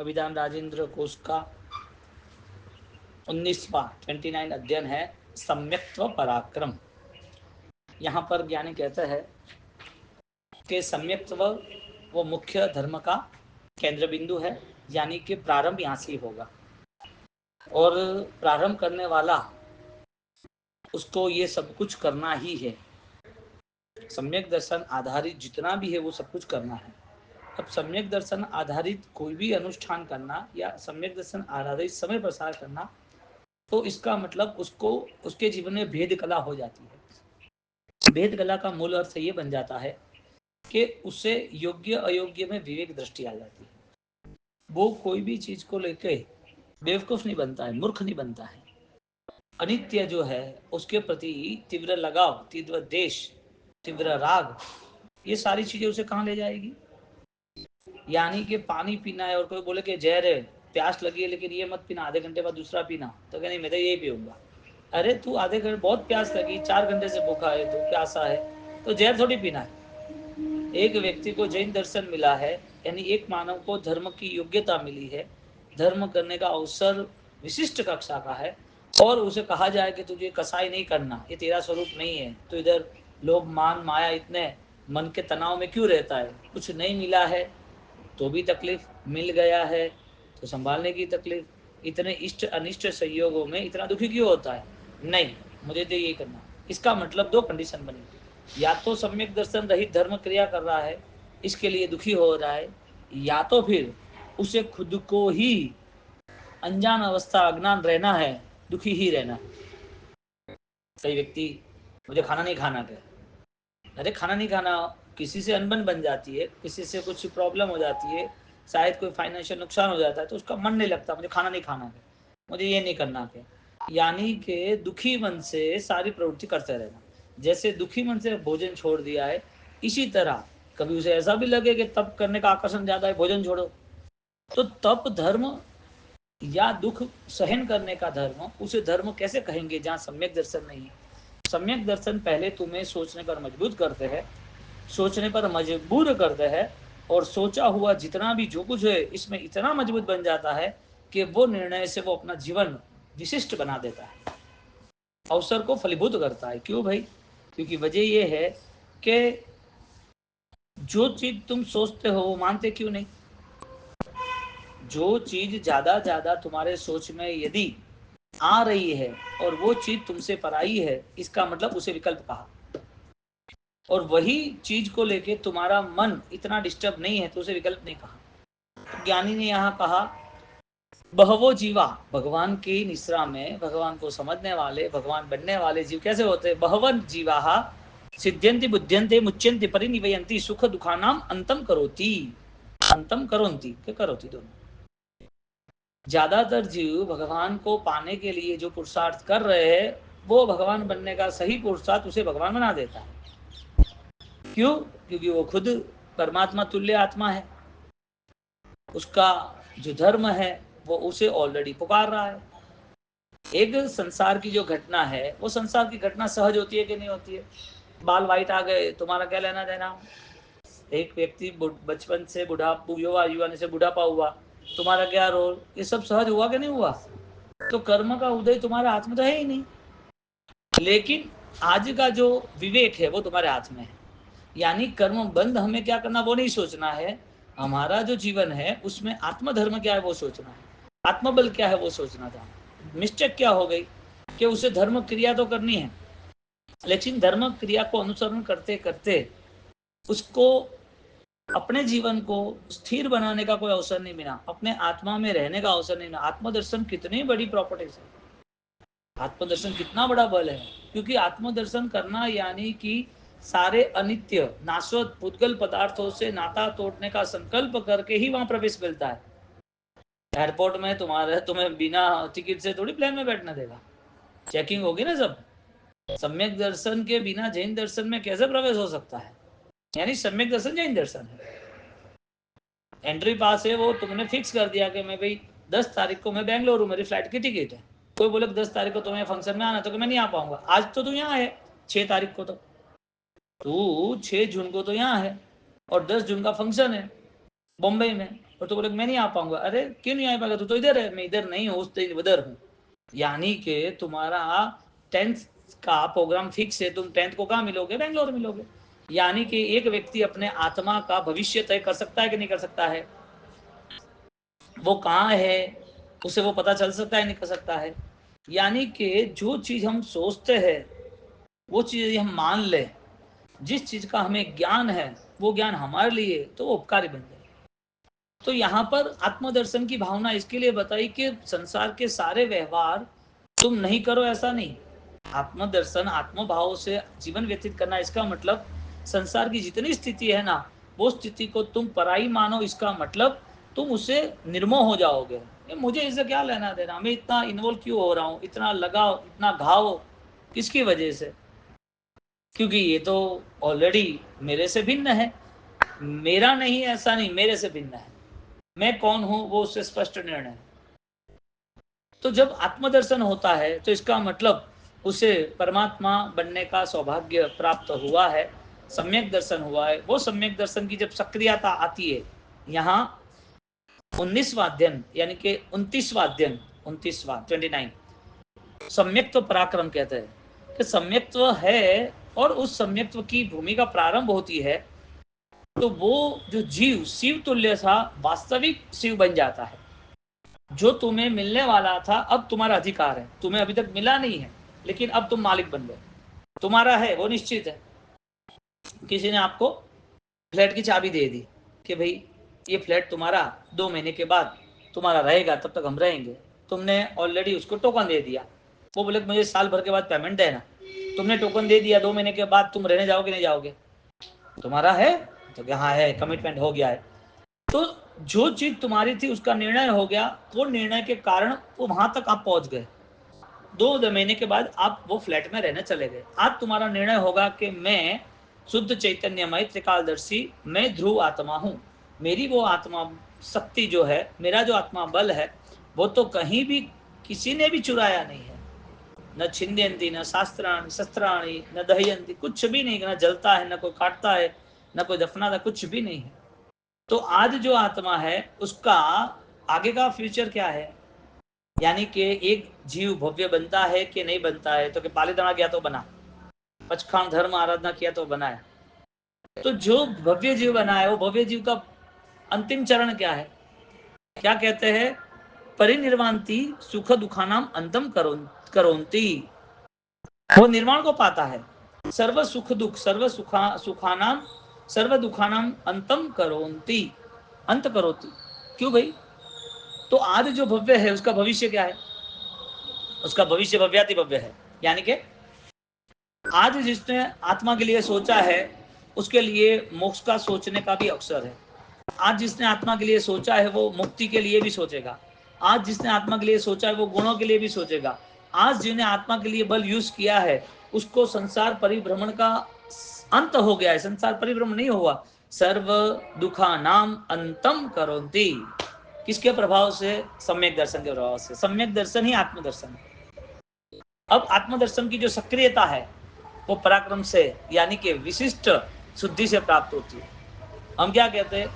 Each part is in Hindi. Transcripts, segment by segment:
अभिधान राजेंद्र कोश का 19वां 29 अध्ययन है सम्यक्त्व पराक्रम। यहाँ पर ज्ञानी कहता है कि सम्यक्त्व वो मुख्य धर्म का केंद्र बिंदु है, यानी कि प्रारंभ यहाँ से ही होगा और प्रारंभ करने वाला उसको ये सब कुछ करना ही है। सम्यक दर्शन आधारित जितना भी है वो सब कुछ करना है। अब सम्यक दर्शन आधारित कोई भी अनुष्ठान करना या सम्यक दर्शन आधारित समय प्रसार करना, तो इसका मतलब उसको उसके जीवन में भेद कला हो जाती है। भेद कला का मूल अर्थ ये बन जाता है कि उससे योग्य अयोग्य में विवेक दृष्टि आ जाती है। वो कोई भी चीज को लेके बेवकूफ नहीं बनता है, मूर्ख नहीं बनता है। अनित्य जो है उसके प्रति तीव्र लगाव, तीव्र देश, तीव्र राग, ये सारी चीजें उसे कहाँ ले जाएगी। यानी कि पानी पीना है और कोई बोले कि जहर है, प्यास लगी है लेकिन ये मत पीना, आधे घंटे बाद दूसरा पीना, तो कहने मैं तो यही पीऊंगा। अरे तू आधे घंटे बहुत प्यास लगी, 4 घंटे से भूखा है, तू प्यासा है, तो जहर थोड़ी पीना है। एक व्यक्ति को जैन दर्शन मिला है, यानी एक मानव को धर्म की योग्यता मिली है, धर्म करने का अवसर विशिष्ट कक्षा का है, और उसे कहा जाए कि तुझे कसाई नहीं करना, ये तेरा स्वरूप नहीं है, तो इधर लोभ मान माया इतने मन के तनाव में क्यों रहता है। कुछ नहीं मिला है तो भी तकलीफ, मिल गया है तो संभालने की तकलीफ, इतने इष्ट अनिष्ट संयोगों में इतना दुखी क्यों होता है। नहीं, मुझे तो ये करना। इसका मतलब दो कंडीशन बनी, या तो सम्यक दर्शन रहित धर्म क्रिया कर रहा है इसके लिए दुखी हो रहा है, या तो फिर उसे खुद को ही अनजान अवस्था अज्ञान रहना है, दुखी ही रहना है। कई व्यक्ति मुझे खाना नहीं खाना है, अरे खाना नहीं खाना, किसी से अनबन बन जाती है, किसी से कुछ प्रॉब्लम हो जाती है, शायद कोई फाइनेंशियल नुकसान हो जाता है, तो उसका मन नहीं लगता, मुझे खाना नहीं खाना है, मुझे ये नहीं करना है। यानी कि दुखी मन से सारी प्रवृत्ति करते रहना। जैसे दुखी मन से भोजन छोड़ दिया है, इसी तरह कभी उसे ऐसा भी लगे कि तप करने का आकर्षण ज्यादा है, भोजन छोड़ो, तो तप धर्म या दुख सहन करने का धर्म, उसे धर्म कैसे कहेंगे जहाँ सम्यक दर्शन नहीं है। सम्यक दर्शन पहले तुम्हें सोचने पर मजबूर करते हैं, सोचने पर मजबूर करते हैं, और सोचा हुआ जितना भी जो कुछ है इसमें इतना मजबूत बन जाता है कि वो निर्णय से वो अपना जीवन विशिष्ट बना देता है, अवसर को फलीभूत करता है। क्यों भाई? क्योंकि वजह ये है कि जो चीज तुम सोचते हो वो मानते क्यों नहीं। जो चीज ज्यादा तुम्हारे सोच में यदि आ रही है और वो चीज तुमसे पराई है, इसका मतलब उसे विकल्प कहा। और वही चीज को लेके तुम्हारा मन इतना डिस्टर्ब नहीं है तो उसे विकल्प नहीं कहा। तो ज्ञानी ने यहाँ कहा बहवो जीवा, भगवान की निश्रा में भगवान को समझने वाले, भगवान बनने वाले जीव कैसे होते हैं। बहवन जीवा सिद्ध्यंति बुद्ध्यंते मुच्यंति परिनिवयंति सुख दुखानाम अंतम करोति, अंतम करोन्ति के करोति दोनों। ज्यादातर जीव भगवान को पाने के लिए जो पुरुषार्थ कर रहे हैं, वो भगवान बनने का सही पुरुषार्थ उसे भगवान बना देता है। क्यों? क्योंकि वो खुद परमात्मा तुल्य आत्मा है, उसका जो धर्म है वो उसे ऑलरेडी पुकार रहा है। एक संसार की जो घटना है वो संसार की घटना सहज होती है कि नहीं होती है। बाल वाइट आ गए, तुम्हारा क्या लेना देना। एक व्यक्ति बचपन से बुढ़ा युवा से बुढ़ापा हुआ, तुम्हारा क्या रोल। ये सब सहज हुआ कि नहीं हुआ। तो कर्म का उदय तुम्हारे हाथ में तो है ही नहीं, लेकिन आज का जो विवेक है वो तुम्हारे हाथ में है। यानी कर्म बंद हमें क्या करना वो नहीं सोचना है, हमारा जो जीवन है उसमें आत्मधर्म क्या है वो सोचना है, आत्मबल क्या है वो सोचना था। मिस्टेक क्या हो गई कि उसे धर्म क्रिया तो करनी है, लेकिन धर्म क्रिया को अनुसरण करते करते उसको अपने जीवन को स्थिर बनाने का कोई अवसर नहीं मिला, अपने आत्मा में रहने का अवसर नहीं मिला। आत्मदर्शन कितनी बड़ी प्रॉपर्टीज है, आत्मदर्शन कितना बड़ा बल है। क्योंकि आत्मदर्शन करना यानी कि सारे अनित्य नाशवत पुद्गल पदार्थों से नाता तोड़ने का संकल्प करके ही वहां प्रवेश मिलता है। एयरपोर्ट में तुम्हें बिना टिकट से थोड़ी प्लेन में बैठने देगा, चेकिंग होगी ना सब। सम्यक दर्शन के बिना जैन दर्शन में कैसे प्रवेश हो सकता है। यानी सम्यक दर्शन जैन दर्शन है। एंट्री पास है वो तुमने फिक्स कर दिया कि मैं भाई 10 तारीख को मैं बेंगलुरु, मेरी फ्लाइट की टिकट है। कोई बोले 10 तारीख को तुम्हें फंक्शन में आना, तो कि मैं नहीं आ पाऊंगा। आज तो तू यहाँ है 6 तारीख को, तो तू 6 जून को तो यहाँ है और 10 जून का फंक्शन है बॉम्बे में, और तो बोले मैं नहीं आ पाऊंगा। अरे क्यों नहीं आ पाएगा, तू तो इधर है। मैं इधर नहीं हूँ, उस दिन उधर हूँ। यानी कि तुम्हारा 10th का प्रोग्राम फिक्स है, तुम 10th को कहाँ मिलोगे, बेंगलोर मिलोगे। यानी कि एक व्यक्ति अपने आत्मा का भविष्य तय कर सकता है कि नहीं कर सकता है, वो कहाँ है उसे वो पता चल सकता है नहीं कर सकता है। यानी कि जो चीज हम सोचते हैं वो चीज हम मान ले, जिस चीज का हमें ज्ञान है वो ज्ञान हमारे लिए तो वो उपकारी बन जाए। तो यहाँ पर आत्मदर्शन की भावना इसके लिए बताई कि संसार के सारे व्यवहार तुम नहीं करो, ऐसा नहीं। आत्मदर्शन आत्मभाव से जीवन व्यतीत करना, इसका मतलब संसार की जितनी स्थिति है ना, वो स्थिति को तुम पराई मानो, इसका मतलब तुम उससे निर्मोह हो जाओगे। मुझे इससे क्या लेना देना, मैं इतना इन्वॉल्व क्यों हो रहा हूँ, इतना लगाव, इतना घाव किसकी वजह से, क्योंकि ये तो ऑलरेडी मेरे से भिन्न है। मेरा नहीं, ऐसा नहीं, मेरे से भिन्न है। मैं कौन हूं वो उससे स्पष्ट निर्णय है। तो जब आत्मदर्शन होता है तो इसका मतलब उसे परमात्मा बनने का सौभाग्य प्राप्त हुआ है, सम्यक दर्शन हुआ है। वो सम्यक दर्शन की जब सक्रियता आती है, यहाँ 19वां अध्ययन यानी कि 29वां अध्ययन, 29 सम्यक्त्व पराक्रम कहते हैं कि सम्यक्त्व है और उस सम्यक्त्व की भूमिका प्रारंभ होती है तो वो जो जीव शिव तुल्य सा वास्तविक शिव बन जाता है। जो तुम्हें मिलने वाला था अब तुम्हारा अधिकार है, तुम्हें अभी तक मिला नहीं है लेकिन अब तुम मालिक बन गए, तुम्हारा है वो निश्चित है। किसी ने आपको फ्लैट की चाबी दे दी कि भाई ये फ्लैट तुम्हारा 2 महीने के बाद तुम्हारा रहेगा, तब तक हम रहेंगे। तुमने ऑलरेडी उसको टोकन दे दिया, वो बोले मुझे साल भर के बाद पेमेंट देना। तुमने टोकन दे दिया, 2 महीने के बाद तुम रहने जाओगे नहीं जाओगे, तुम्हारा है तो यहाँ है, कमिटमेंट हो गया है। तो जो चीज तुम्हारी थी उसका निर्णय हो गया, वो निर्णय के कारण वो वहां तक आप पहुंच गए। 2 महीने के बाद आप वो फ्लैट में रहने चले गए। आज तुम्हारा निर्णय होगा कि मैं शुद्ध चैतन्यमय त्रिकालदर्शी, मैं ध्रुव आत्मा हूँ। मेरी वो आत्मा शक्ति जो है, मेरा जो आत्मा बल है, वो तो कहीं भी किसी ने भी चुराया नहीं है। न छिंदयंती, न शास्त्राणी शस्त्राणी, न दहयंती, कुछ भी नहीं, न जलता है, न कोई काटता है, न कोई दफनाता, कुछ भी नहीं है। तो आज जो आत्मा है उसका आगे का फ्यूचर क्या है, यानी कि एक जीव भव्य बनता है कि नहीं बनता है, तो कि पालीताना गया तो बना, पचखान धर्म आराधना किया तो बना है। तो जो भव्य जीव बना है वो भव्य जीव का अंतिम चरण क्या है, क्या कहते हैं, परिनिर्वाणती सुख दुखानाम अंतम करोन्ति, वो निर्माण को पाता है। सर्व सुख दुख सर्व सुखानाम सर्व दुखानाम अंतम करोन्ति, अंत करोति। क्यों भाई, तो आज जो भव्य है उसका भविष्य क्या है, उसका भविष्य भव्याति भव्य है। यानी कि आज जिसने आत्मा के लिए सोचा है उसके लिए मोक्ष का सोचने का भी अवसर है। आज जिसने आत्मा के लिए सोचा है वो मुक्ति के लिए भी सोचेगा। आज जिसने आत्मा के लिए सोचा है वो गुणों के लिए भी सोचेगा। आज जिन्हें आत्मा के लिए बल यूज किया है उसको संसार परिभ्रमण का अंत हो गया है, संसार परिभ्रमण नहीं हुआ। सर्व दुखा नाम अंतम करोति, किसके प्रभाव से, सम्यक दर्शन के प्रभाव से। सम्यक दर्शन ही आत्मदर्शन है। अब आत्मदर्शन की जो सक्रियता है वो पराक्रम से यानी कि विशिष्ट शुद्धि से प्राप्त होती है। हम क्या कहते हैं,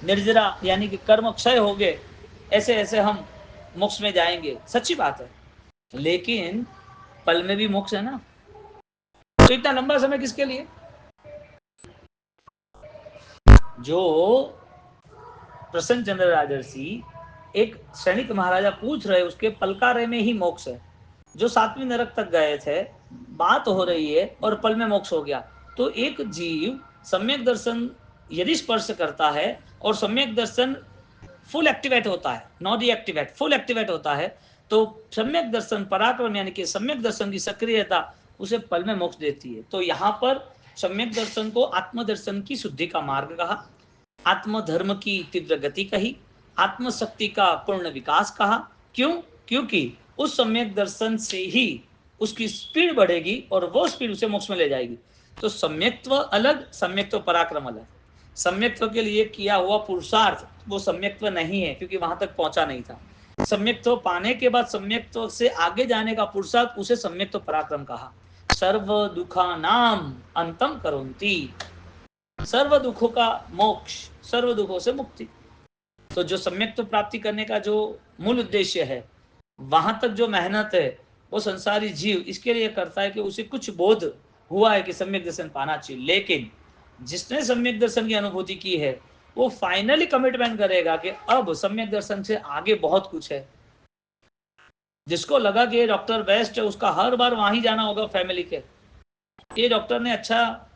निर्जरा यानी कि कर्म क्षय हो गए, ऐसे ऐसे हम मोक्ष में जाएंगे, सच्ची बात है, लेकिन पल में भी मोक्ष है ना। तो इतना लंबा समय किसके लिए, जो प्रसन्न चंद्र राजर्षि एक सैनिक महाराजा पूछ रहे उसके पलकारे में ही मोक्ष है। जो 7वीं नरक तक गए थे, बात हो रही है और पल में मोक्ष हो गया। तो एक जीव सम्यक दर्शन यदि स्पर्श करता है और सम्यक दर्शन फुल एक्टिवेट होता है, नॉट डीएक्टिवेट, फुल एक्टिवेट होता है, तो सम्यक दर्शन पराक्रम यानी कि सम्यक दर्शन की सक्रियता उसे पल में मोक्ष देती है। तो यहाँ पर सम्यक दर्शन को आत्मदर्शन की शुद्धि का मार्ग कहा, आत्मधर्म की तीव्र गति कही, आत्मशक्ति का पूर्ण विकास कहा। क्यों, क्योंकि उस सम्यक दर्शन से ही उसकी स्पीड बढ़ेगी और वो स्पीड उसे मोक्ष में ले जाएगी। तो सम्यक्त्व अलग, सम्यक्त्व पराक्रम अलग। सम्यक्त्व के लिए किया हुआ पुरुषार्थ वो सम्यक्त्व नहीं है, क्योंकि वहां तक पहुंचा नहीं था। सम्यक्त्व पाने के बाद सम्यक्त्व से आगे जाने का पुरुषार्थ, उसे सम्यक्त्व पराक्रम कहा। सर्व दुखा नाम अंतम करोन्ति, सर्व दुखों का मोक्ष, सर्व दुखों से मुक्ति। तो जो सम्यक्त्व प्राप्ति करने का जो मूल उद्देश्य है, वहां तक जो मेहनत है वो संसारी जीव इसके लिए करता है कि उसे कुछ बोध हुआ है कि सम्यक दर्शन पाना चाहिए। लेकिन जिसने सम्यक दर्शन की अनुभूति की है वो फाइनली कमिटमेंट करेगा कि अब सम्यक दर्शन से आगे बहुत कुछ है। जिसको लगा कि ये डॉक्टर बेस्ट है, उसका हर बार वहां ही जाना होगा फैमिली के, ये डॉक्टर ने अच्छा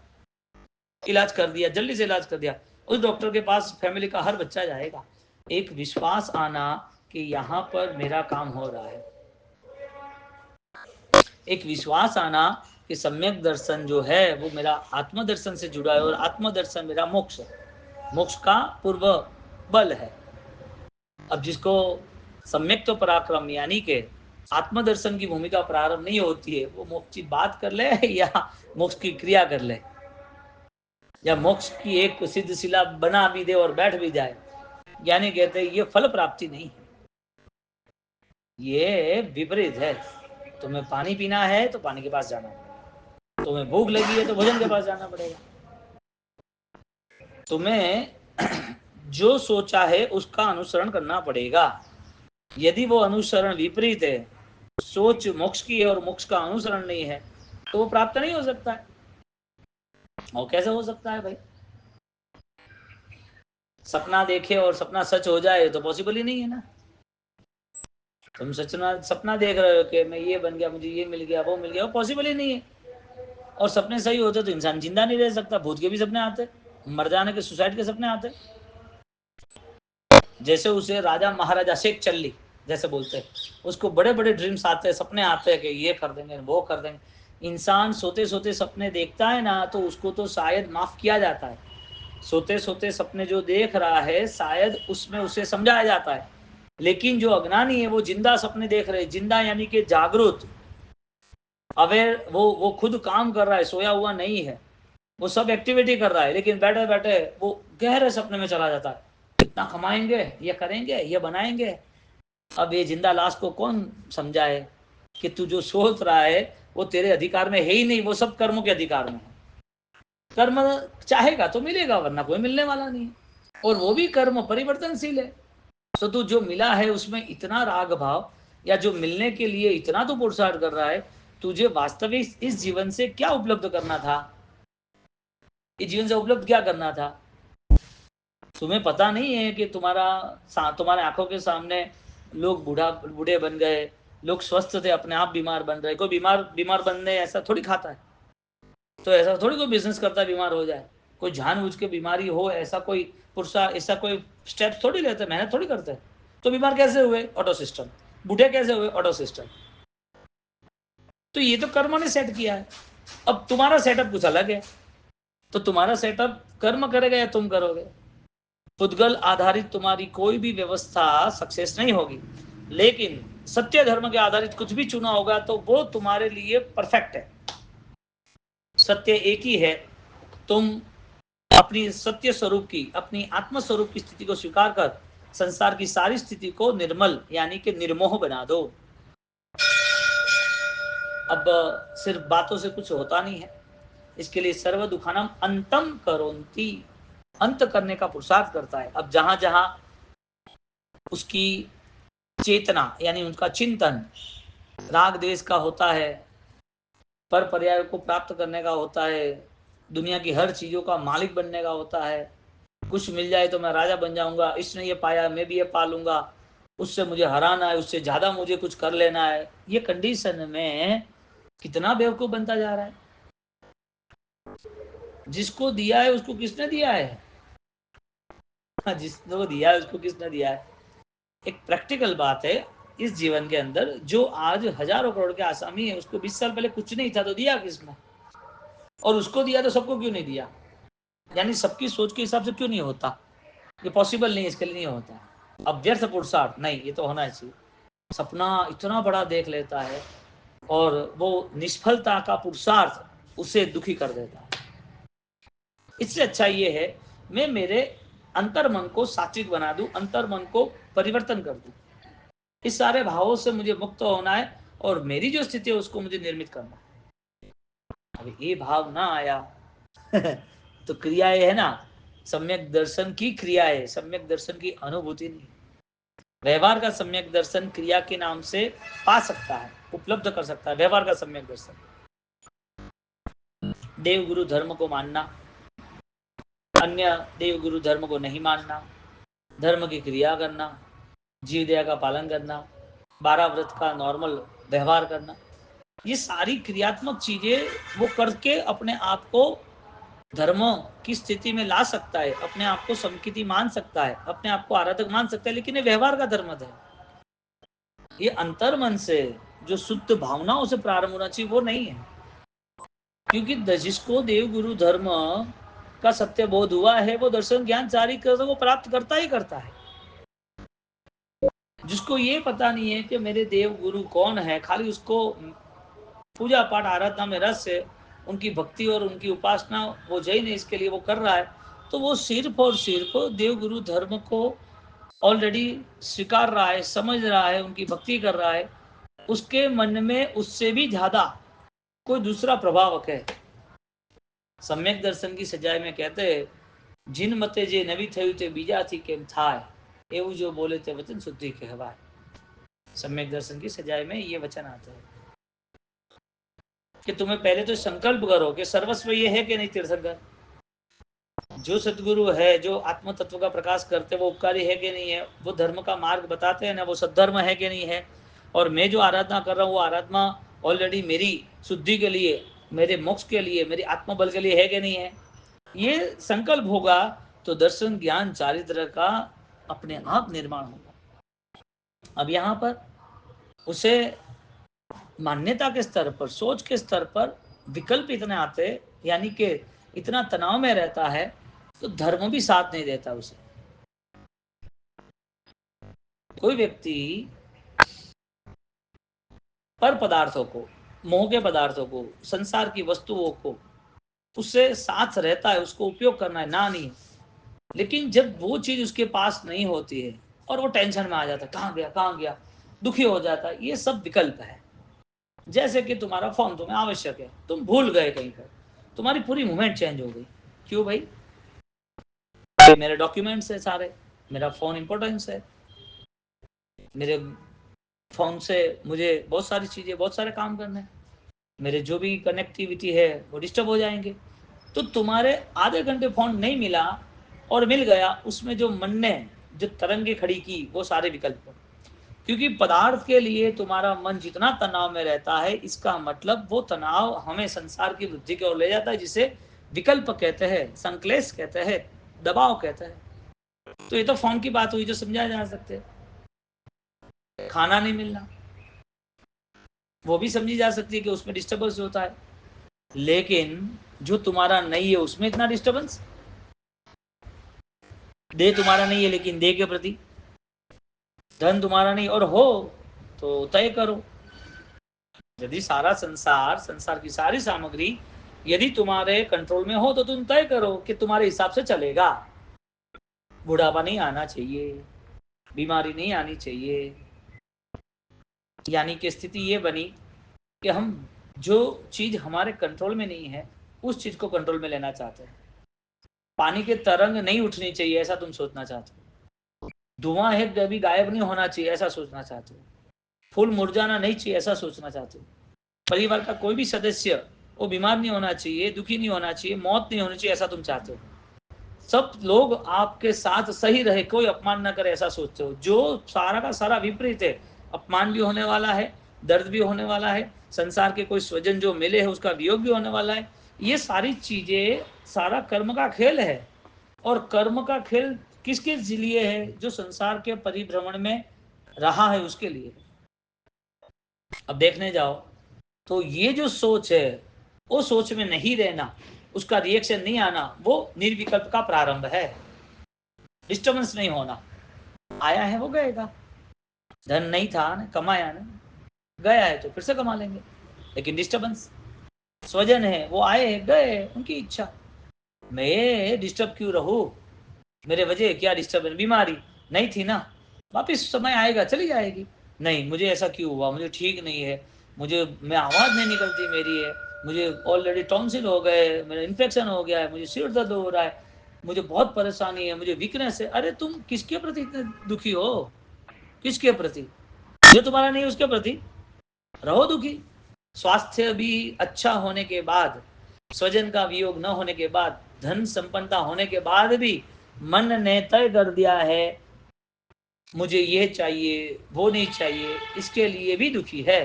इलाज कर दिया, जल्दी से इलाज कर दिया, उस डॉक्टर के पास फैमिली का हर बच्चा जाएगा। एक विश्वास आना कि यहाँ पर मेरा काम हो रहा है, एक विश्वास आना कि सम्यक दर्शन जो है वो मेरा आत्मदर्शन से जुड़ा है और आत्मदर्शन मेरा मोक्ष है, मोक्ष का पूर्व बल है। अब जिसको सम्यक तो पराक्रम यानी के आत्मदर्शन की भूमिका प्रारंभ नहीं होती है, वो मोक्ष की बात कर ले या मोक्ष की क्रिया कर ले या मोक्ष की एक सिद्ध शिला बना भी दे और बैठ भी जाए, ज्ञानी कहते हैं ये फल प्राप्ति नहीं है, ये विपरीत है। तुम्हें पानी पीना है तो पानी के पास जाना पड़ेगा, तुम्हें भूख लगी है तो भोजन के पास जाना पड़ेगा, तुम्हें जो सोचा है उसका अनुसरण करना पड़ेगा। यदि वो अनुसरण विपरीत है, सोच मोक्ष की है और मोक्ष का अनुसरण नहीं है, तो वो प्राप्त नहीं हो सकता है। और कैसे हो सकता है भाई? सपना देखे और सपना सच हो जाए तो पॉसिबल ही नहीं है ना। तुम सपना देख रहे हो कि मैं ये बन गया, मुझे ये मिल गया, वो मिल गया, वो पॉसिबल ही नहीं है। और सपने सही होते तो इंसान जिंदा नहीं रह सकता, भूत के भी सपने आते, मर जाने के, सुसाइड के सपने आते। जैसे उसे राजा महाराजा शेख चल्ली जैसे बोलते हैं, उसको बड़े बड़े ड्रीम्स आते हैं, सपने आते हैं कि ये कर देंगे, वो कर देंगे। इंसान सोते सोते सपने देखता है ना, तो उसको तो शायद माफ किया जाता है। सोते सोते सपने जो देख रहा है शायद उसमें उसे समझाया जाता है। लेकिन जो अज्ञानी है वो जिंदा सपने देख रहे, जिंदा यानी कि जागरूक, अवेयर, वो खुद काम कर रहा है, सोया हुआ नहीं है, वो सब एक्टिविटी कर रहा है, लेकिन बैठे बैठे वो गहरे सपने में चला जाता है। इतना कमाएंगे, ये करेंगे, ये बनाएंगे। अब ये जिंदा लाश को कौन समझाए कि तू जो सोच रहा है वो तेरे अधिकार में है ही नहीं, वो सब कर्मों के अधिकार में है। कर्म चाहेगा तो मिलेगा, वरना कोई मिलने वाला नहीं, और वो भी कर्म परिवर्तनशील है। तो तू जो मिला है उसमें इतना राग भाव, या जो मिलने के लिए इतना तो पुरुषार्थ कर रहा है, तुझे वास्तविक इस जीवन से क्या उपलब्ध करना था? इस जीवन से उपलब्ध क्या करना था? तुम्हें पता नहीं है कि तुम्हारे आंखों के सामने लोग बूढ़े बन गए, लोग स्वस्थ थे अपने आप बीमार बन रहे। कोई बीमार बनने ऐसा थोड़ी खाता है, तो ऐसा थोड़ी कोई बिजनेस करता है बीमार हो जाए। कोई जानबूझ के बीमारी हो ऐसा कोई पुरुषा ऐसा कोई स्टेप थोड़ी लेते, मेहनत थोड़ी करते। तो बीमार कैसे हुए? Auto system. बूढ़े कैसे हुए? Auto system. तो ये तो कर्म ने सेट किया है। अब तुम्हारा सेटअप कुछ अलग है, तो तुम्हारा सेटअप कर्म करेगा या तुम करोगे? पुद्गल आधारित तुम्हारी कोई भी व्यवस्था सक्सेस नहीं होगी, लेकिन सत्य धर्म के आधारित कुछ भी चुना होगा तो वो तुम्हारे लिए परफेक्ट है। सत्य एक ही है, तुम अपनी सत्य स्वरूप की, अपनी आत्म स्वरूप की स्थिति को स्वीकार कर संसार की सारी स्थिति को निर्मल यानी कि निर्मोह बना दो। अब सिर्फ बातों से कुछ होता नहीं है, इसके लिए सर्व दुखानम अंतम करोन्ति, अंत करने का पुरुषार्थ करता है। अब जहां जहां उसकी चेतना यानी उनका चिंतन राग देश का होता है, पर पर्याय को प्राप्त करने का होता है, दुनिया की हर चीजों का मालिक बनने का होता है, कुछ मिल जाए तो मैं राजा बन जाऊंगा, इसने ये पाया मैं भी ये पा लूंगा, उससे मुझे हराना है, उससे ज्यादा मुझे कुछ कर लेना है, ये कंडीशन में कितना बेवकूफ बनता जा रहा है। जिसको दिया है उसको किसने दिया है? जिसको दिया है उसको किसने दिया है? एक प्रैक्टिकल बात है इस जीवन के अंदर, जो आज हजारों करोड़ के आसामी है उसको 20 साल पहले कुछ नहीं था तो दिया किसने? और उसको दिया तो सबको क्यों नहीं दिया? यानी सबकी सोच के हिसाब से क्यों नहीं होता? ये पॉसिबल नहीं, इसके लिए नहीं होता। अब व्यर्थ पुरुषार्थ नहीं, ये तो होना चाहिए। सपना इतना बड़ा देख लेता है और वो निष्फलता का पुरुषार्थ उसे दुखी कर देता है। इससे अच्छा ये है मैं मेरे अंतर मन को सात्विक बना दूं, अंतर मन को परिवर्तन कर दूं, इस सारे भावों से मुझे मुक्त होना है और मेरी जो स्थिति है उसको मुझे निर्मित करना है। अब ये भाव ना आया तो क्रिया ये है ना सम्यक दर्शन की क्रिया है, सम्यक दर्शन की अनुभूति नहीं। व्यवहार का सम्यक दर्शन क्रिया के नाम से पा सकता है, उपलब्ध कर सकता है व्यवहार का सम्यक दर्शन। देव गुरु धर्म को मानना, अन्य देव गुरु धर्म को नहीं मानना, धर्म की क्रिया करना, जीव दया का पालन करना, 12 व्रत का नॉर्मल व्यवहार करना, ये सारी क्रियात्मक चीजें वो करके अपने आप को धर्म की स्थिति में ला सकता है, अपने आप को समकिति मान सकता है, अपने आप को आराधक मान सकता है, लेकिन ये व्यवहार का धर्म है। ये अंतर मन से जो शुद्ध भावनाओं से प्रारंभ होना चाहिए वो नहीं है। क्योंकि जिसको देव गुरु धर्म का सत्य बोध हुआ है वो दर्शन ज्ञान चारिक वो प्राप्त करता ही करता है। जिसको ये पता नहीं है कि मेरे देव गुरु कौन है, खाली उसको पूजा पाठ आराधना में रस है, उनकी भक्ति और उनकी उपासना वो जैन है इसके लिए वो कर रहा है, तो वो सिर्फ और सिर्फ देव गुरु धर्म को ऑलरेडी स्वीकार रहा है, समझ रहा है, उनकी भक्ति कर रहा है, उसके मन में उससे भी ज्यादा कोई दूसरा प्रभावक है। सम्यक दर्शन की सजाए में कहते हैं जिन मते जे नवी थयु ते बीजाथी केम थाय एवं जो बोले ते वचन शुद्धि कहवाय। सम्यक दर्शन की सजाए में ये वचन आते हैं कि तुम्हें पहले तो संकल्प करो कि सर्वस्व ये है कि नहीं तीर्थंकर, जो सदगुरु है, जो आत्म तत्व का प्रकाश करते वो उपकारी है कि नहीं है, वो धर्म का मार्ग बताते हैं ना, वो सद्धर्म है कि नहीं है, और मैं जो आराधना कर रहा हूँ वो आराधना ऑलरेडी मेरी शुद्धि के लिए, मेरे मोक्ष के लिए, मेरी आत्मबल के लिए है कि नहीं है। ये संकल्प होगा तो दर्शन ज्ञान चारित्र का अपने आप निर्माण होगा। अब यहाँ पर उसे मान्यता के स्तर पर, सोच के स्तर पर विकल्प इतने आते, यानी कि इतना तनाव में रहता है, तो धर्म भी साथ नहीं देता उसे। कोई व्यक्ति पर पदार्थों को, मोह के पदार्थों को, संसार की वस्तुओं को, उससे साथ रहता है, उसको उपयोग करना है ना नहीं, लेकिन जब वो चीज उसके पास नहीं होती है और वो टेंशन में आ जाता है, कहाँ गया, दुखी हो जाता है, ये सब विकल्प है। जैसे कि तुम्हारा फोन तुम्हें आवश्यक है, तुम भूल गए कहीं पर, तुम्हारी पूरी मूवमेंट चेंज हो गई। क्यों भाई? मेरे डॉक्यूमेंट्स है सारे, मेरा फोन इंपॉर्टेंस है, मेरे फोन से मुझे बहुत सारी चीजें, बहुत सारे काम करने हैं, मेरे जो भी कनेक्टिविटी है वो डिस्टर्ब हो जाएंगे। तो तुम्हारे आधे घंटे फोन नहीं मिला और मिल गया, उसमें जो मन ने जो तरंगे खड़ी की वो सारे विकल्प। क्योंकि पदार्थ के लिए तुम्हारा मन जितना तनाव में रहता है, इसका मतलब वो तनाव हमें संसार की वृद्धि की ओर ले जाता है, जिसे विकल्प कहते हैं, संक्लेश कहते हैं, दबाव कहते हैं। तो ये तो फोन की बात हुई जो समझाया जा सकते। खाना नहीं मिलना वो भी समझी जा सकती है कि उसमें डिस्टर्बेंस होता है, लेकिन जो तुम्हारा नहीं है उसमें इतना डिस्टर्बेंस। देह तुम्हारा नहीं है लेकिन देह के प्रति, धन तुम्हारा नहीं और हो तो तय करो। यदि सारा संसार, संसार की सारी सामग्री यदि तुम्हारे कंट्रोल में हो तो तुम तय करो कि तुम्हारे हिसाब से चलेगा। बुढ़ापा नहीं आना चाहिए, बीमारी नहीं आनी चाहिए, यानी कि स्थिति ये बनी कि हम जो चीज हमारे कंट्रोल में नहीं है उस चीज को कंट्रोल में लेना चाहते हैं। पानी के तरंग नहीं उठनी चाहिए ऐसा तुम सोचना चाहते हो, धुआं है कभी गायब नहीं होना चाहिए ऐसा सोचना चाहते हो, फूल मुरझाना नहीं चाहिए ऐसा सोचना चाहते हो, परिवार का कोई भी सदस्य वो बीमार नहीं होना चाहिए, दुखी नहीं होना चाहिए, मौत नहीं होनी चाहिए ऐसा तुम चाहते हो, सब लोग आपके साथ सही रहे, कोई अपमान ना करे ऐसा सोचते हो। जो सारा का सारा विपरीत है, अपमान भी होने वाला है, दर्द भी होने वाला है, संसार के कोई स्वजन जो मिले है उसका वियोग भी होने वाला है, ये सारी चीजें सारा कर्म का खेल है। और कर्म का खेल किसके लिए है? जो संसार के परिभ्रमण में रहा है उसके लिए। अब देखने जाओ तो ये जो सोच है वो सोच में नहीं रहना, उसका रिएक्शन नहीं आना, वो निर्विकल्प का प्रारंभ है। डिस्टर्बेंस नहीं होना, आया है वो गएगा, धन नहीं था ना, कमाया ना, गया है तो फिर से कमा लेंगे, लेकिन डिस्टर्बेंस, स्वजन है वो आए गए, उनकी इच्छा, मैं डिस्टर्ब क्यों रहूं, मेरे वजह क्या डिस्टर्बेंस, बीमारी नहीं थी ना, वापिस समय आएगा चली जाएगी, नहीं मुझे ऐसा क्यों हुआ, मुझे ठीक नहीं है, मुझे मैं आवाज़ नहीं निकलती मेरी है, मुझे ऑलरेडी टॉन्सिल हो गए, मेरा इन्फेक्शन हो गया है, मुझे सिर दर्द हो रहा है, मुझे बहुत परेशानी है, मुझे वीकनेस है। अरे तुम किसके प्रति इतने दुखी हो? किसके प्रति? जो तुम्हारा नहीं उसके प्रति रहो दुखी। स्वास्थ्य भी अच्छा होने के बाद, स्वजन का वियोग न होने के बाद, धन संपन्नता होने के बाद भी मन ने तय कर दिया है मुझे ये चाहिए, वो नहीं चाहिए, इसके लिए भी दुखी है।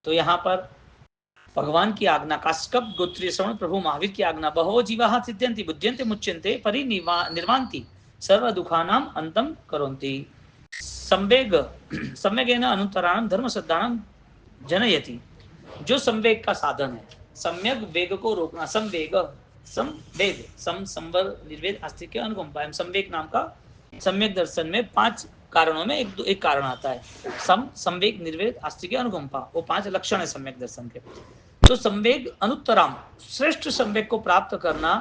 तो यहाँ पर भगवान की आज्ञा, काश्यप गोत्रीय श्रवण प्रभु महावीर की आज्ञा, बहवो जीवाः सिद्ध्यन्ति बुध्यन्ते मुच्यन्ते परिनिर्वान्ति सर्व दुखानाम अंतम करोन्ति। संवेग सम्यगेन अनुत्तराणम धर्म श्रद्धानम जनयति। जो संवेग का साधन है, सम्यक वेग को रोकना, संवेग संवेग सम संवर निर्वेद आस्तिक अनुकंपा। संवेग नाम का सम्यक दर्शन में 5 कारणों में एक कारण आता है, सम संवेग निर्वेद आस्तिक अनुकंपा। वो 5 लक्षण है सम्यक दर्शन के। तो संवेग अनुत्तराम, श्रेष्ठ संवेग को प्राप्त करना,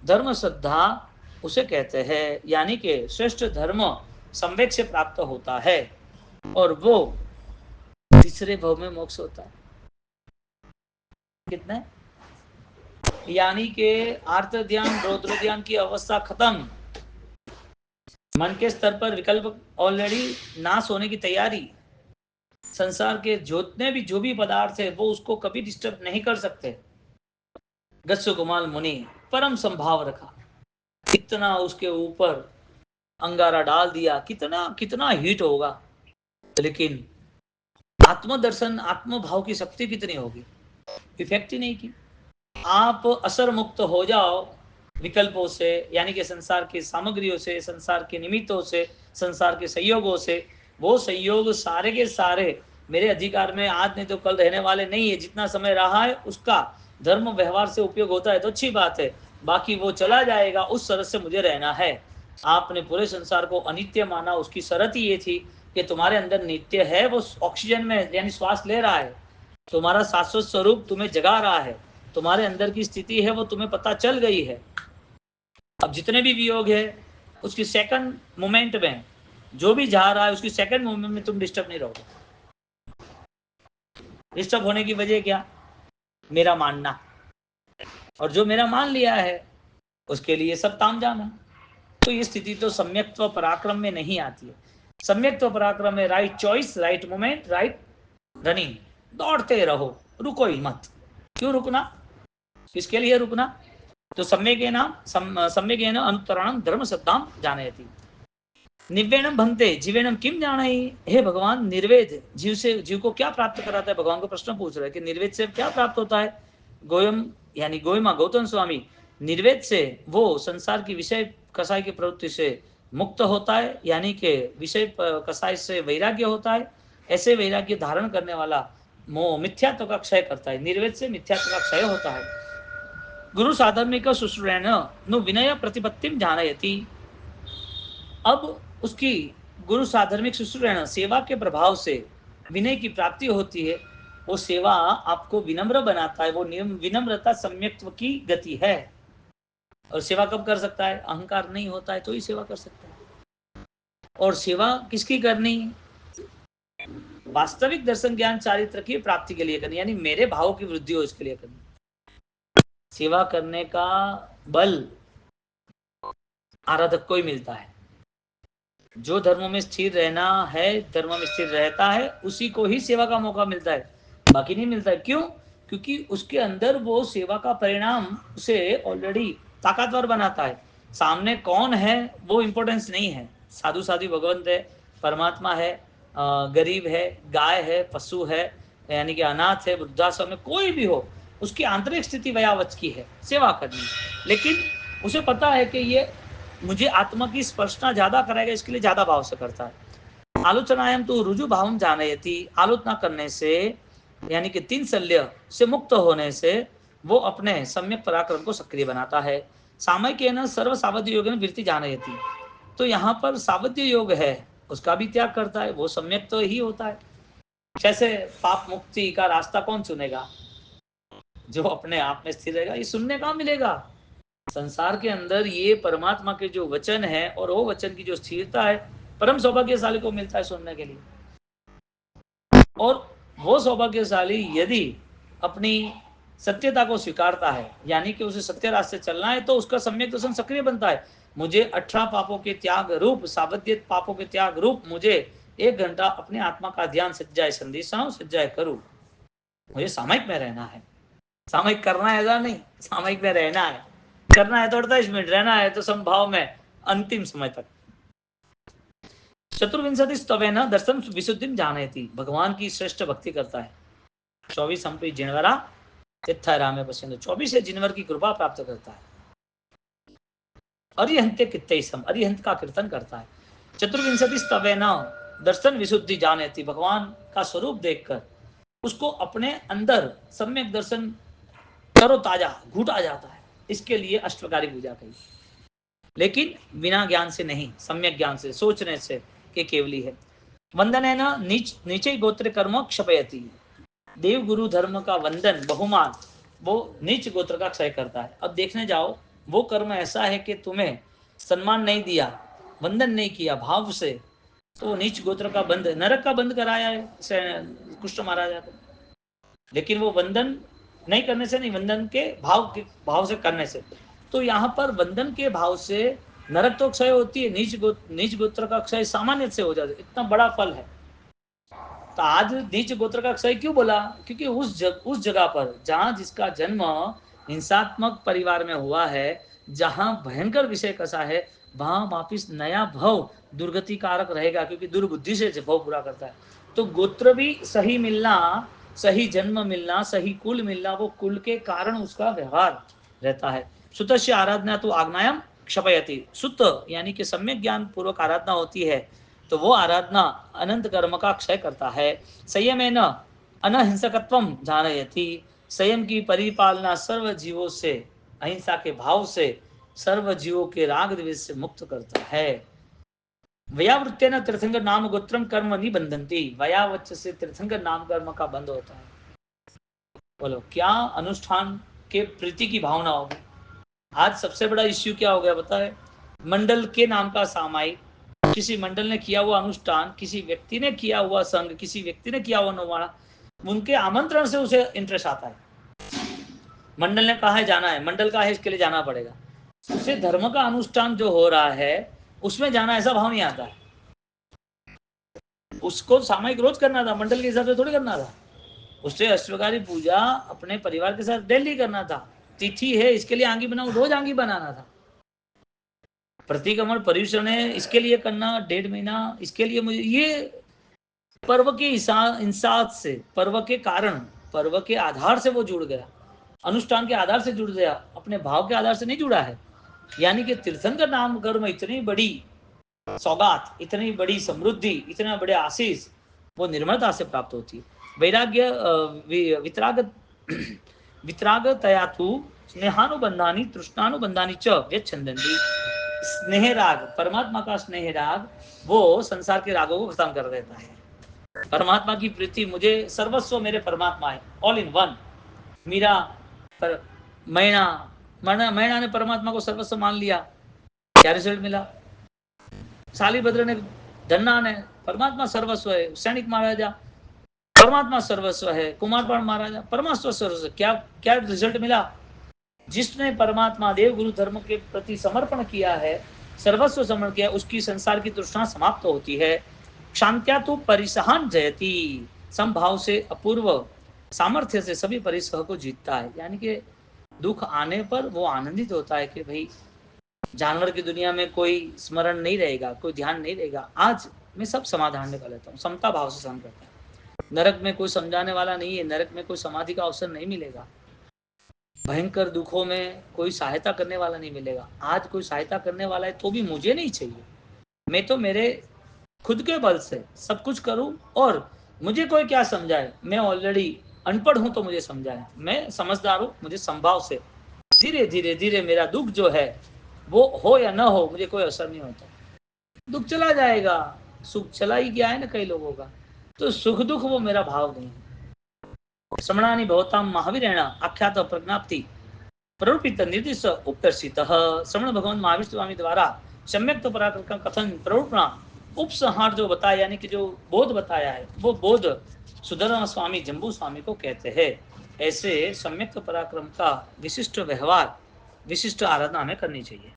धर्म श्रद्धा उसे कहते हैं, यानी कि श्रेष्ठ धर्म संवेग से प्राप्त होता है और वो तीसरे भव में मोक्ष होता है। कितने? यानी कि आर्त ध्यान रौद्र ध्यान की अवस्था खत्म, मन के स्तर पर विकल्प ऑलरेडी नाश होने की तैयारी। संसार के जितने भी जो भी पदार्थ है वो उसको कभी डिस्टर्ब नहीं कर सकते। गच्छकुमाल मुनि परम संभाव रखा, कितना उसके ऊपर अंगारा डाल दिया, कितना कितना हीट होगा, लेकिन आत्मदर्शन आत्मभाव की शक्ति कितनी होगी, इफेक्ट ही नहीं की। आप असर मुक्त हो जाओ विकल्पों से, यानी कि संसार की सामग्रियों से, संसार के निमित्तों से, संसार के संयोगों से। वो संयोग सारे के सारे मेरे अधिकार में आज नहीं तो कल रहने वाले नहीं है। जितना समय रहा है उसका धर्म व्यवहार से उपयोग होता है तो अच्छी बात है, बाकी वो चला जाएगा, उस शरत से मुझे रहना है। आपने पूरे संसार को अनित्य माना, उसकी शरत ही ये थी कि तुम्हारे अंदर नित्य है, वो ऑक्सीजन में यानी श्वास ले रहा है, तुम्हारा शाश्वत स्वरूप तुम्हें जगा रहा है, तुम्हारे अंदर की स्थिति है वो तुम्हें पता चल गई है। अब जितने भी वियोग है उसकी सेकंड मोमेंट में जो भी जा रहा है उसकी सेकंड मोमेंट में तुम डिस्टर्ब नहीं रहोगे। डिस्टर्ब होने की वजह क्या? मेरा मानना, और जो मेरा मान लिया है उसके लिए सब तामझाम है। तो ये स्थिति तो सम्यक्त्व पराक्रम में नहीं आती है। सम्यक्त्व पराक्रम में right choice, right moment, right running, दौड़ते रहो, रुको ही मत। क्यों रुकना? किसके लिए रुकना? तो सम्यगेन अनुत्तराणम धर्म श्रद्धाम जानयति। निवेणम भंगते जीवेणम किम जानाहि। हे भगवान, निर्वेद जीव से, जीव को क्या प्राप्त कराता है? भगवान को प्रश्न पूछ रहे हैं कि निर्वेद से क्या प्राप्त होता है। गोयम यानी गोयमा गौतम स्वामी, निर्वेद से वो संसार की विषय कसाई की प्रवृत्ति से मुक्त होता है, यानी कि विषय कसाई से वैराग्य होता है। ऐसे वैराग्य धारण करने वाला मोह मिथ्यात्व का क्षय करता है। निर्वेद से मिथ्यात्व का क्षय होता है। गुरु साधर्मिक शुश्रूषेण नु विनय प्रतिपत्तिम जानयति। अब उसकी गुरु साधर्मिक शुश्रूषेण सेवा के प्रभाव से विनय की प्राप्ति होती है। वो सेवा आपको विनम्र बनाता है। वो विनम्रता सम्यक्त्व की गति है। और सेवा कब कर सकता है? अहंकार नहीं होता है तो ही सेवा कर सकता है। और सेवा किसकी करनी? वास्तविक दर्शन ज्ञान चारित्र की प्राप्ति के लिए करनी, यानी मेरे भाव की वृद्धि हो इसके लिए करनी। सेवा करने का बल आराधक को ही मिलता है। जो धर्म में स्थिर रहना है, धर्म में स्थिर रहता है, उसी को ही सेवा का मौका मिलता है, बाकी नहीं मिलता है। क्यों? क्योंकि उसके अंदर वो सेवा का परिणाम उसे ऑलरेडी ताकतवर बनाता है। सामने कौन है वो इंपॉर्टेंस नहीं है। साधु साधु भगवंत है, परमात्मा है, गरीब है, गाय है, पशु है, यानी कि अनाथ है, वृद्धाश्रम में कोई भी हो, उसकी आंतरिक स्थिति वयावच की है सेवा करनी। लेकिन उसे पता है कि ये मुझे आत्मा की स्पर्शना ज्यादा कराएगा, इसके लिए ज्यादा भाव से करता है। आलोचनायाम तो रुजु भावम जानयति। आलोचना करने से यानी कि 3 शल्य से मुक्त होने से वो अपने सम्यक पराक्रम को सक्रिय बनाता है। सामयिकेन सर्व सावध्य योगेन वृत्ति जानयति। तो यहाँ पर सावध्य योग है, उसका भी त्याग करता है, वो सम्यक तो ही होता है। कैसे पाप मुक्ति का रास्ता कौन चुनेगा? जो अपने आप में स्थिर रहेगा। ये सुनने का मिलेगा संसार के अंदर, ये परमात्मा के जो वचन है और वो वचन की जो स्थिरता है, परम सौभाग्यशाली को मिलता है सुनने के लिए। और वो सौभाग्यशाली यदि अपनी सत्यता को स्वीकारता है, यानी कि उसे सत्य रास्ते चलना है तो उसका सम्यक दर्शन सक्रिय बनता है। मुझे 18 पापों के त्याग रूप, सावध्यत पापों के त्याग रूप मुझे 1 घंटा अपने आत्मा का ध्यान सज्जाए संदेशा सज्जाए करूं। मुझे सामयिक में रहना है, सामयिक करना है ऐसा नहीं, सामयिक में रहना है। करना है तो 48 मिनट, रहना है तो संभाव में अंतिम समय तक। चतुर्विंशति स्तवेन दर्शन विशुद्धिम जानयति, भगवान की श्रेष्ठ भक्ति करता है। 24 संप्रीत जिनवरा तिथाराम में पसंद, 24 जिनवर की कृपा प्राप्त करता है। अरिहंत्य कित्तेसम, अरिहंत का कीर्तन करता है। चतुर्विंशति स्तवेन दर्शन विशुद्धि जानयति, भगवान का स्वरूप देखकर उसको अपने अंदर सम्यक दर्शन तरो ताजा घूटा जाता है। इसके लिए अष्टप्रकारी पूजा कही, लेकिन बिना ज्ञान से नहीं, सम्यक ज्ञान से, सोचने से कि केवली है। वंदनेन नीचे गोत्र कर्म क्षपयति, देव गुरु धर्म का वंदन बहुमान वो नीच गोत्र का क्षय करता है। अब देखने जाओ, वो कर्म ऐसा है कि तुम्हें सम्मान नहीं दिया, वंदन नहीं किया भाव से, तो नीच गोत्र का बंध, नरक का बंध कराया है कृष्ण महाराज को। लेकिन वो वंदन नहीं करने से नहीं, वंदन के भाव से करने से। तो यहाँ पर वंदन के भाव से नरक तो क्षय होती है, नीच गोत्र का क्षय सामान्य से हो जाता है। इतना बड़ा फल है। तो आज नीच गोत्र का क्षय क्यों बोला? क्योंकि उस जगह पर जहाँ जिसका जन्म हिंसात्मक परिवार में हुआ है, जहाँ भयंकर विषय कसा है, वहां वापिस नया भव दुर्गति कारक रहेगा, क्योंकि दुर्बुद्धि से भव पूरा करता है। तो गोत्र भी सही मिलना, सही जन्म मिलना, सही कुल मिलना, वो कुल के कारण उसका व्यवहार रहता है। सुतस्य आराधना तो आज्ञायाम क्षपयति, सुत यानी कि सम्यक ज्ञान पूर्वक आराधना होती है तो वो आराधना अनंत कर्म का क्षय करता है। संयमेन अनहिंसकत्वम जानयति, संयम की परिपालना सर्व जीवों से अहिंसा के भाव से सर्व जीवों के राग द्वेष से मुक्त करता है। वयावृत्तेन तीर्थंकर नाम गोत्रम कर्म निबंधन्ति, वयावच से तीर्थंकर नाम कर्म का बंध होता है। बोलो क्या अनुष्ठान के प्रीति की भावना होगी? आज सबसे बड़ा इश्यू क्या हो गया बताए? मंडल के नाम का सामायिक, किसी मंडल ने किया हुआ अनुष्ठान, किसी व्यक्ति ने किया हुआ संघ, किसी व्यक्ति ने किया हुआ नौवाणा, उनके आमंत्रण से उसे इंटरेस्ट आता है। मंडल ने कहा है जाना है, मंडल का है इसके लिए जाना पड़ेगा। उसे धर्म का अनुष्ठान जो हो रहा है उसमें जाना ऐसा भाव नहीं आता है। उसको सामायिक रोज करना था, मंडल के हिसाब से थोड़ी करना था। उसे अष्टप्रकारी पूजा अपने परिवार के साथ डेली करना था। तिथि है इसके लिए आंगी बनाओ, रोज आंगी बनाना था। प्रतिक्रमण पर्यूषण है इसके लिए करना, 1.5 महीना इसके लिए मुझे, ये पर्व के इंसात से, पर्व के कारण, पर्व के आधार से वो जुड़ गया, अनुष्ठान के आधार से जुड़ गया, अपने भाव के आधार से नहीं जुड़ा है। यानी कि तीर्थंकर नाम कर्म इतनी बड़ी सौगात, इतनी बड़ी समृद्धि, इतना बड़े आशीष वो निर्मलता से प्राप्त होती है। वैराग्य वितरागतया तु स्नेहानुबंधानी तृष्णानुबंधानी च व्यच्छन्दन्ति, स्नेह राग, परमात्मा का स्नेह राग वो संसार के रागों को खत्म कर देता है। परमात्मा की प्रीति, मुझे सर्वस्व मेरे परमात्मा है, ऑल इन वन। मीरा पर मैना ने परमात्मा को सर्वस्व मान लिया, क्या रिजल्ट मिला? शालिभद्र ने, धन्ना ने, परमात्मा सर्वस्व है, सैनिक महाराजा परमात्मा सर्वस्व है, कुमारपाल महाराजा परमात्मा सर्वस्व, क्या क्या रिजल्ट मिला? जिसने परमात्मा देव गुरु धर्म के प्रति समर्पण किया है, सर्वस्व समर्पण किया, उसकी संसार की तृष्णा समाप्त होती है। क्षांत्या तो परिसहन जयती, समभाव से अपूर्व सामर्थ्य से सभी परिसह को जीतता है। यानी कि दुख आने पर वो आनंदित होता है कि भाई जानवर की दुनिया में कोई स्मरण नहीं रहेगा, कोई ध्यान नहीं रहेगा, आज मैं सब समाधान निकाल लेता हूँ, समता भाव से सहन करता है। नरक में कोई समझाने वाला नहीं है, नरक में कोई समाधि का अवसर नहीं मिलेगा, भयंकर दुखों में कोई सहायता करने वाला नहीं मिलेगा। आज कोई सहायता करने वाला है तो भी मुझे नहीं चाहिए, मैं तो मेरे खुद के बल से सब कुछ करूं, और मुझे कोई क्या समझाए, मैं ऑलरेडी अनपढ़ हूं तो मुझे समझाए, मैं समझदार हूं, मुझे संभाव से धीरे धीरे धीरे मेरा दुख जो है वो हो या ना हो मुझे कोई असर नहीं होता, दुख चला जाएगा। सुख चला ही गया है ना कई लोगों का, तो सुख दुख वो मेरा भाव नहीं है। श्रमणानि भवताम महावीरेण आख्यात प्रज्ञाप्ति प्ररूपित निर्दिष्ट उपदर्शित, श्रमण भगवान महावीर स्वामी द्वारा सम्यक पराक्रम कथन प्ररूपणा उपसंहार जो बताया, यानी कि जो बोध बताया है, वो बोध सुधर्म स्वामी जम्बू स्वामी को कहते हैं। ऐसे सम्यक पराक्रम का विशिष्ट व्यवहार, विशिष्ट आराधना हमें करनी चाहिए।